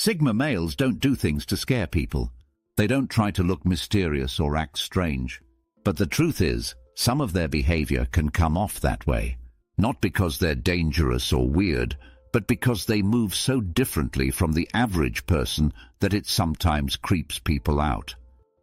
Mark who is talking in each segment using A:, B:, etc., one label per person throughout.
A: Sigma males don't do things to scare people. They don't try to look mysterious or act strange. But the truth is, some of their behavior can come off that way. Not because they're dangerous or weird, but because they move so differently from the average person that it sometimes creeps people out.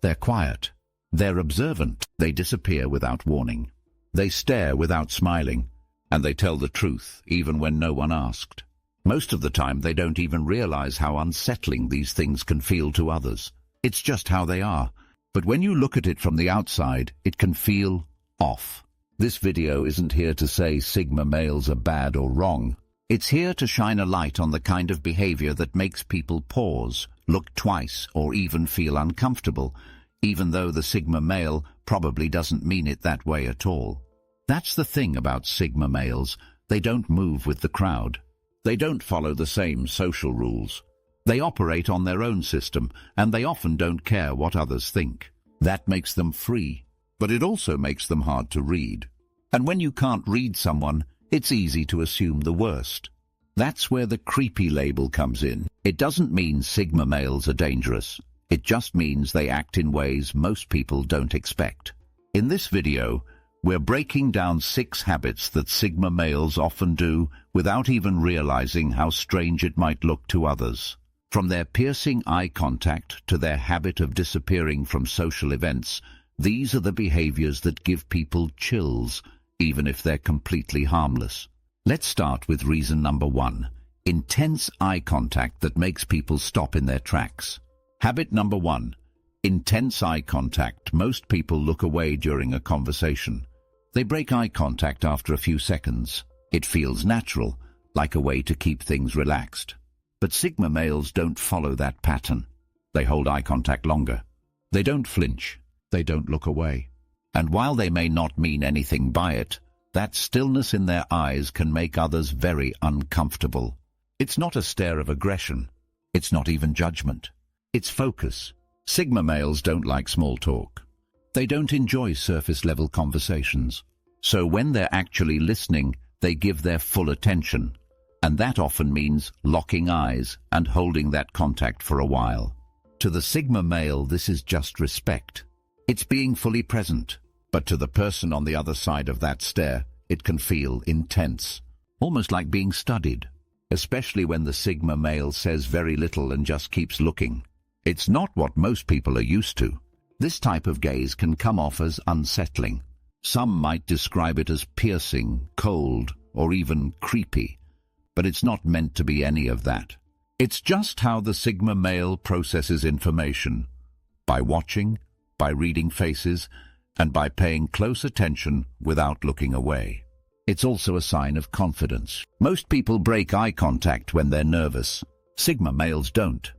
A: They're quiet. They're observant. They disappear without warning. They stare without smiling. And they tell the truth, even when no one asked. Most of the time, they don't even realize how unsettling these things can feel to others. It's just how they are. But when you look at it from the outside, it can feel off. This video isn't here to say Sigma males are bad or wrong. It's here to shine a light on the kind of behavior that makes people pause, look twice, or even feel uncomfortable, even though the Sigma male probably doesn't mean it that way at all. That's the thing about Sigma males. They don't move with the crowd. They don't follow the same social rules. They operate on their own system, and they often don't care what others think. That makes them free, but it also makes them hard to read. And when you can't read someone, it's easy to assume the worst. That's where the creepy label comes in. It doesn't mean Sigma males are dangerous. It just means they act in ways most people don't expect. In this video, we're breaking down 6 habits that Sigma males often do without even realizing how strange it might look to others. From their piercing eye contact to their habit of disappearing from social events, these are the behaviors that give people chills, even if they're completely harmless. Let's start with reason number 1, intense eye contact that makes people stop in their tracks. Habit number 1, intense eye contact. Most people look away during a conversation. They break eye contact after a few seconds. It feels natural, like a way to keep things relaxed. But Sigma males don't follow that pattern. They hold eye contact longer. They don't flinch. They don't look away. And while they may not mean anything by it, that stillness in their eyes can make others very uncomfortable. It's not a stare of aggression. It's not even judgment. It's focus. Sigma males don't like small talk. They don't enjoy surface-level conversations. So when they're actually listening, they give their full attention. And that often means locking eyes and holding that contact for a while. To the Sigma male, this is just respect. It's being fully present. But to the person on the other side of that stare, it can feel intense. Almost like being studied. Especially when the Sigma male says very little and just keeps looking. It's not what most people are used to. This type of gaze can come off as unsettling. Some might describe it as piercing, cold, or even creepy. But it's not meant to be any of that. It's just how the Sigma male processes information. By watching, by reading faces, and by paying close attention without looking away. It's also a sign of confidence. Most people break eye contact when they're nervous. Sigma males don't.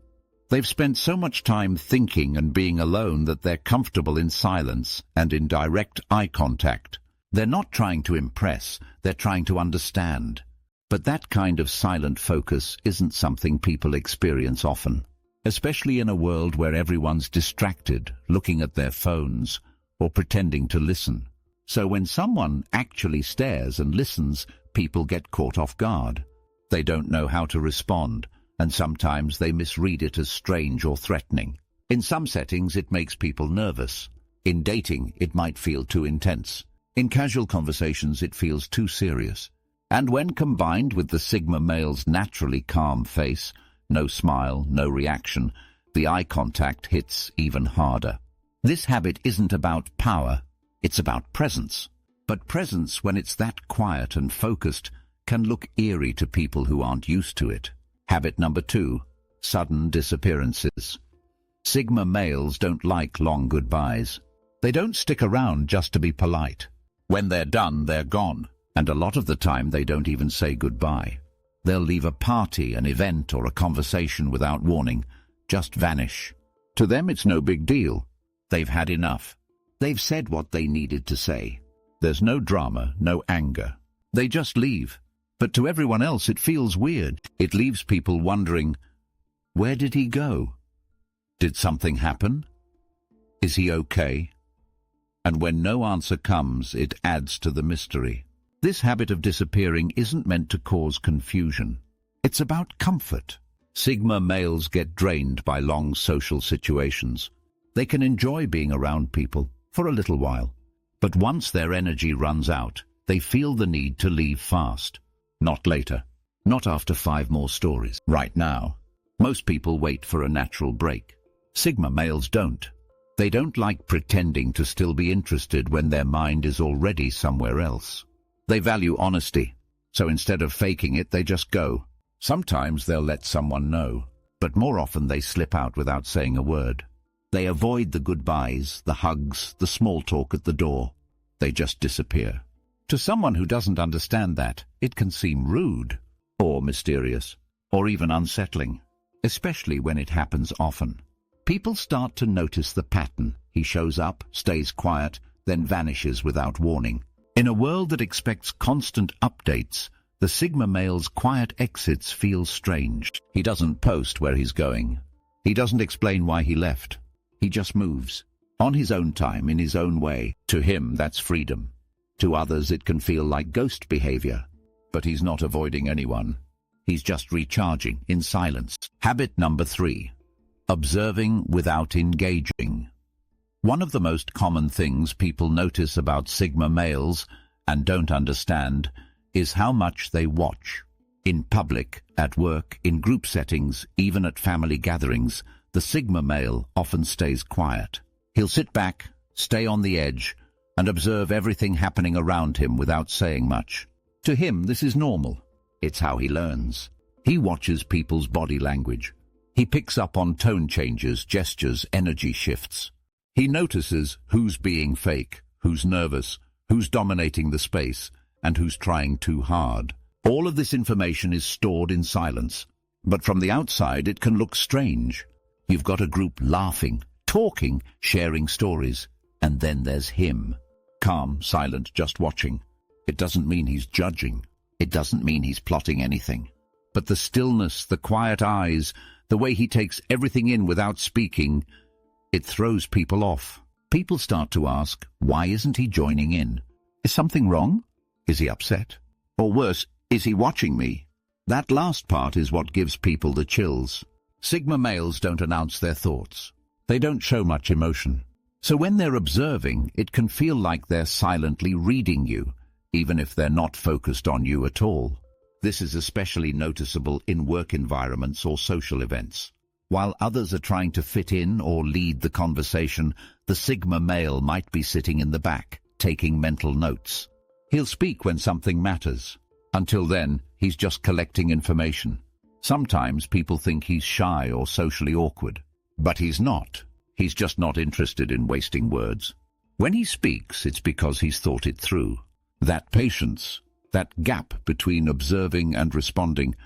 A: They've spent so much time thinking and being alone that they're comfortable in silence and in direct eye contact. They're not trying to impress, they're trying to understand. But that kind of silent focus isn't something people experience often, especially in a world where everyone's distracted, looking at their phones, or pretending to listen. So when someone actually stares and listens, people get caught off guard. They don't know how to respond, and sometimes they misread it as strange or threatening. In some settings, it makes people nervous. In dating, it might feel too intense. In casual conversations, it feels too serious. And when combined with the Sigma male's naturally calm face, no smile, no reaction, the eye contact hits even harder. This habit isn't about power, it's about presence. But presence, when it's that quiet and focused, can look eerie to people who aren't used to it. Habit number 2, sudden disappearances. Sigma males don't like long goodbyes. They don't stick around just to be polite. When they're done, they're gone. And a lot of the time they don't even say goodbye. They'll leave a party, an event, or a conversation without warning, just vanish. To them it's no big deal. They've had enough. They've said what they needed to say. There's no drama, no anger. They just leave. But to everyone else it feels weird. It leaves people wondering, where did he go? Did something happen? Is he okay? And when no answer comes, it adds to the mystery. This habit of disappearing isn't meant to cause confusion. It's about comfort. Sigma males get drained by long social situations. They can enjoy being around people for a little while, but once their energy runs out, they feel the need to leave fast. Not later. Not after 5 more stories. Right now. Most people wait for a natural break. Sigma males don't. They don't like pretending to still be interested when their mind is already somewhere else. They value honesty, so instead of faking it, they just go. Sometimes they'll let someone know, but more often they slip out without saying a word. They avoid the goodbyes, the hugs, the small talk at the door. They just disappear. To someone who doesn't understand that, it can seem rude, or mysterious, or even unsettling, especially when it happens often. People start to notice the pattern. He shows up, stays quiet, then vanishes without warning. In a world that expects constant updates, the Sigma male's quiet exits feel strange. He doesn't post where he's going. He doesn't explain why he left. He just moves, on his own time, in his own way. To him, that's freedom. To others, it can feel like ghost behavior. But he's not avoiding anyone. He's just recharging in silence. Habit number 3. Observing without engaging. One of the most common things people notice about Sigma males and don't understand is how much they watch. In public, at work, in group settings, even at family gatherings, the Sigma male often stays quiet. He'll sit back, stay on the edge, and observe everything happening around him without saying much. To him, this is normal. It's how he learns. He watches people's body language. He picks up on tone changes, gestures, energy shifts. He notices who's being fake, who's nervous, who's dominating the space, and who's trying too hard. All of this information is stored in silence, but from the outside it can look strange. You've got a group laughing, talking, sharing stories, and then there's him. Calm, silent, just watching. It doesn't mean he's judging. It doesn't mean he's plotting anything. But the stillness, the quiet eyes, the way he takes everything in without speaking, it throws people off. People start to ask, why isn't he joining in? Is something wrong? Is he upset? Or worse, is he watching me? That last part is what gives people the chills. Sigma males don't announce their thoughts. They don't show much emotion. So when they're observing, it can feel like they're silently reading you, even if they're not focused on you at all. This is especially noticeable in work environments or social events. While others are trying to fit in or lead the conversation, the Sigma male might be sitting in the back, taking mental notes. He'll speak when something matters. Until then, he's just collecting information. Sometimes people think he's shy or socially awkward, but he's not. He's just not interested in wasting words. When he speaks, it's because he's thought it through. That patience, that gap between observing and responding,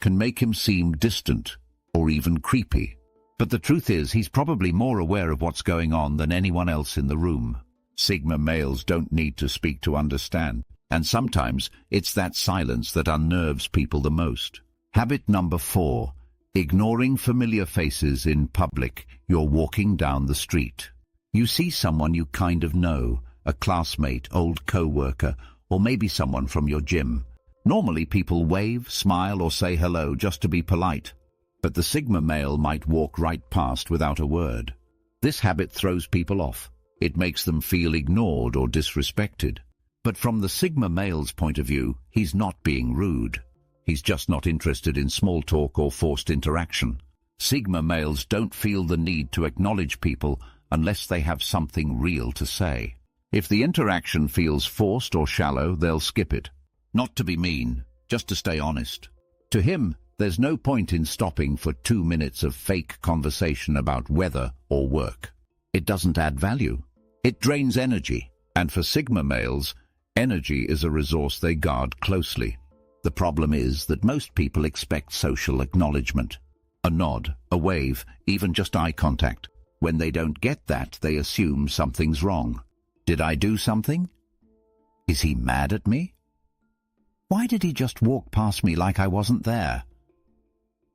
A: can make him seem distant or even creepy. But the truth is, he's probably more aware of what's going on than anyone else in the room. Sigma males don't need to speak to understand, and sometimes it's that silence that unnerves people the most. Habit number 4. Ignoring familiar faces in public. You're walking down the street. You see someone you kind of know, a classmate, old co-worker, or maybe someone from your gym. Normally people wave, smile, or say hello just to be polite. But the Sigma male might walk right past without a word. This habit throws people off. It makes them feel ignored or disrespected. But from the Sigma male's point of view, he's not being rude. He's just not interested in small talk or forced interaction. Sigma males don't feel the need to acknowledge people unless they have something real to say. If the interaction feels forced or shallow, they'll skip it. Not to be mean, just to stay honest. To him, there's no point in stopping for 2 minutes of fake conversation about weather or work. It doesn't add value. It drains energy. And for Sigma males, energy is a resource they guard closely. The problem is that most people expect social acknowledgement. A nod, a wave, even just eye contact. When they don't get that, they assume something's wrong. Did I do something? Is he mad at me? Why did he just walk past me like I wasn't there?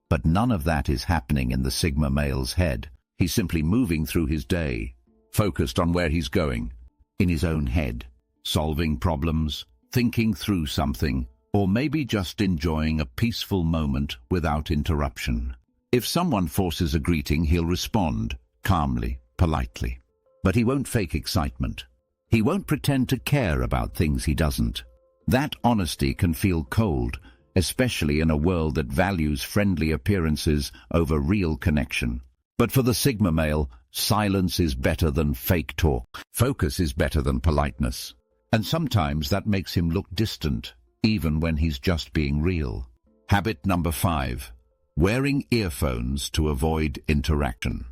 A: But none of that is happening in the Sigma male's head. He's simply moving through his day, focused on where he's going, in his own head, solving problems, thinking through something, or maybe just enjoying a peaceful moment without interruption. If someone forces a greeting, he'll respond calmly, politely. But he won't fake excitement. He won't pretend to care about things he doesn't. That honesty can feel cold, especially in a world that values friendly appearances over real connection. But for the Sigma male, silence is better than fake talk. Focus is better than politeness. And sometimes that makes him look distant, even when he's just being real. Habit number 5. Wearing earphones to avoid interaction.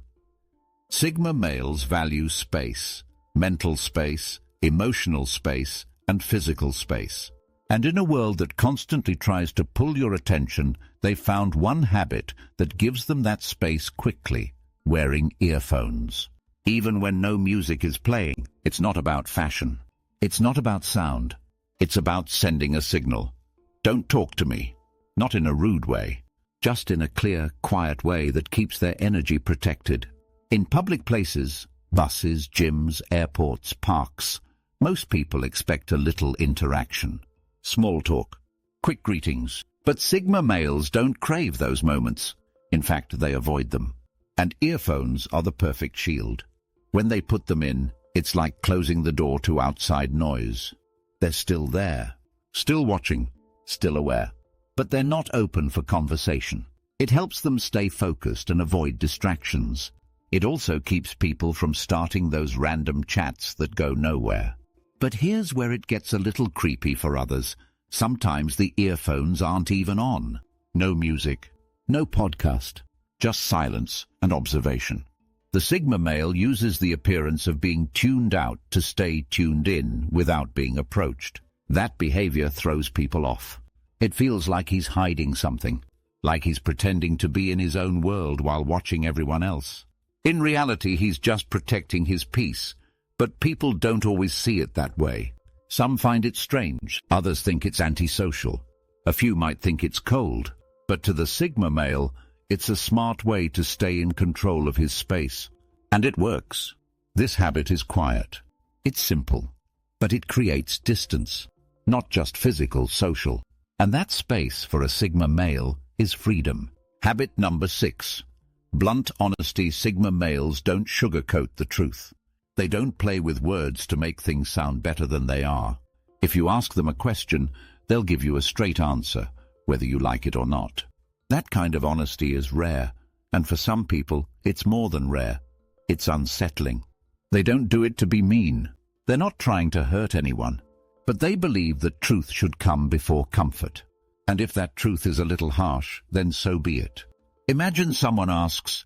A: Sigma males value space, mental space, emotional space, and physical space. And in a world that constantly tries to pull your attention, they found one habit that gives them that space quickly: wearing earphones. Even when no music is playing, it's not about fashion. It's not about sound. It's about sending a signal. Don't talk to me. Not in a rude way. Just in a clear, quiet way that keeps their energy protected. In public places, buses, gyms, airports, parks, most people expect a little interaction. Small talk, quick greetings. But Sigma males don't crave those moments. In fact, they avoid them. And earphones are the perfect shield. When they put them in, it's like closing the door to outside noise. They're still there, still watching, still aware. But they're not open for conversation. It helps them stay focused and avoid distractions. It also keeps people from starting those random chats that go nowhere. But here's where it gets a little creepy for others. Sometimes the earphones aren't even on. No music, no podcast, just silence and observation. The Sigma male uses the appearance of being tuned out to stay tuned in without being approached. That behavior throws people off. It feels like he's hiding something, like he's pretending to be in his own world while watching everyone else. In reality, he's just protecting his peace, but people don't always see it that way. Some find it strange, others think it's antisocial. A few might think it's cold, but to the Sigma male, it's a smart way to stay in control of his space. And it works. This habit is quiet. It's simple, but it creates distance, not just physical, social. And that space for a Sigma male is freedom. Habit number 6. Blunt honesty. Sigma males don't sugarcoat the truth. They don't play with words to make things sound better than they are. If you ask them a question, they'll give you a straight answer, whether you like it or not. That kind of honesty is rare, and for some people, it's more than rare. It's unsettling. They don't do it to be mean. They're not trying to hurt anyone, but they believe that truth should come before comfort. And if that truth is a little harsh, then so be it. Imagine someone asks,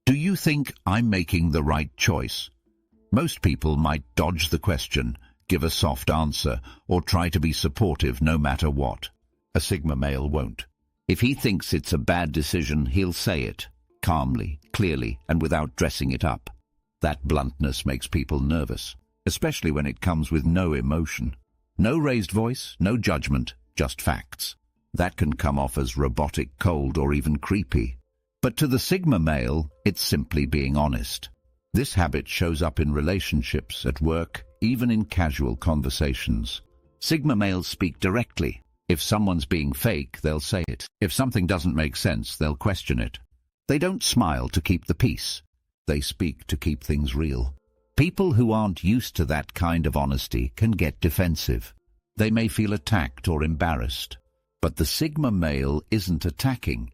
A: "Do you think I'm making the right choice?" Most people might dodge the question, give a soft answer, or try to be supportive no matter what. A Sigma male won't. If he thinks it's a bad decision, he'll say it, calmly, clearly, and without dressing it up. That bluntness makes people nervous, especially when it comes with no emotion. No raised voice, no judgment, just facts. That can come off as robotic, cold, or even creepy. But to the Sigma male, it's simply being honest. This habit shows up in relationships, at work, even in casual conversations. Sigma males speak directly. If someone's being fake, they'll say it. If something doesn't make sense, they'll question it. They don't smile to keep the peace. They speak to keep things real. People who aren't used to that kind of honesty can get defensive. They may feel attacked or embarrassed. But the Sigma male isn't attacking.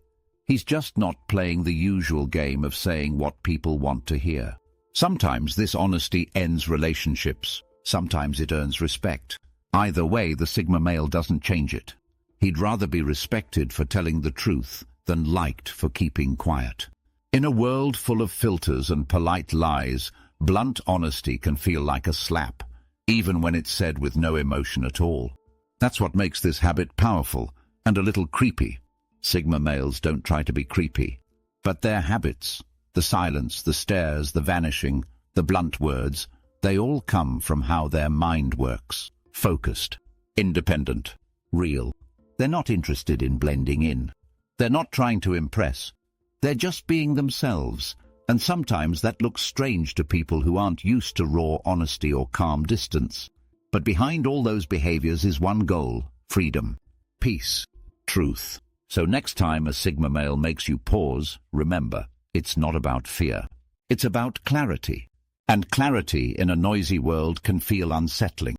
A: He's just not playing the usual game of saying what people want to hear. Sometimes this honesty ends relationships. Sometimes it earns respect. Either way, the Sigma male doesn't change it. He'd rather be respected for telling the truth than liked for keeping quiet. In a world full of filters and polite lies, blunt honesty can feel like a slap, even when it's said with no emotion at all. That's what makes this habit powerful and a little creepy. Sigma males don't try to be creepy, but their habits, the silence, the stares, the vanishing, the blunt words, they all come from how their mind works. Focused, independent, real. They're not interested in blending in. They're not trying to impress. They're just being themselves, and sometimes that looks strange to people who aren't used to raw honesty or calm distance. But behind all those behaviors is one goal: freedom, peace, truth. So next time a Sigma male makes you pause, remember, it's not about fear. It's about clarity. And clarity in a noisy world can feel unsettling.